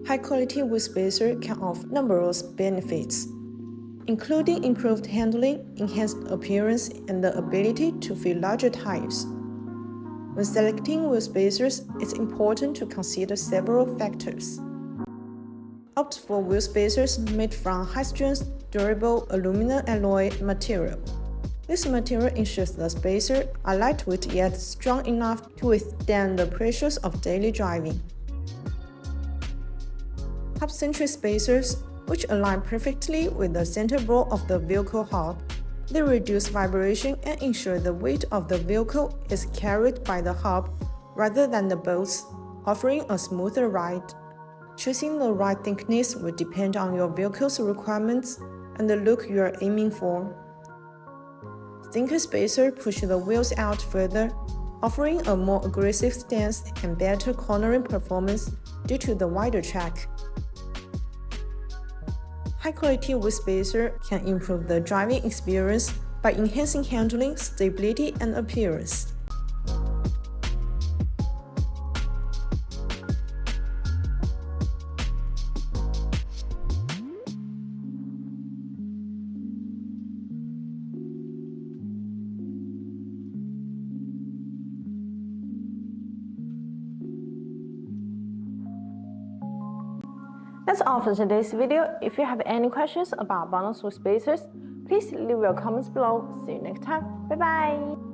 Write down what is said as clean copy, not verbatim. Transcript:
High-quality wheel spacer can offer numerous benefits, including improved handling, enhanced appearance, and the ability to fit larger tires. When selecting wheel spacers, it's important to consider several factors. Opt for wheel spacers made from high-strength, durable aluminum alloy material. This material ensures the spacers are lightweight yet strong enough to withstand the pressures of daily driving. Hub-centric spacers, which align perfectly with the center board of the vehicle hub. They reduce vibration and ensure the weight of the vehicle is carried by the hub rather than the bolts, offering a smoother ride. Choosing the right thickness will depend on your vehicle's requirements and the look you are aiming for. Thinner spacers push the wheels out further, offering a more aggressive stance and better cornering performance due to the wider track. High-quality wheel spacer can improve the driving experience by enhancing handling, stability, and appearance. That's all for today's video. If you have any questions about BONOSS wheel spacers, please leave your comments below. See you next time. Bye bye.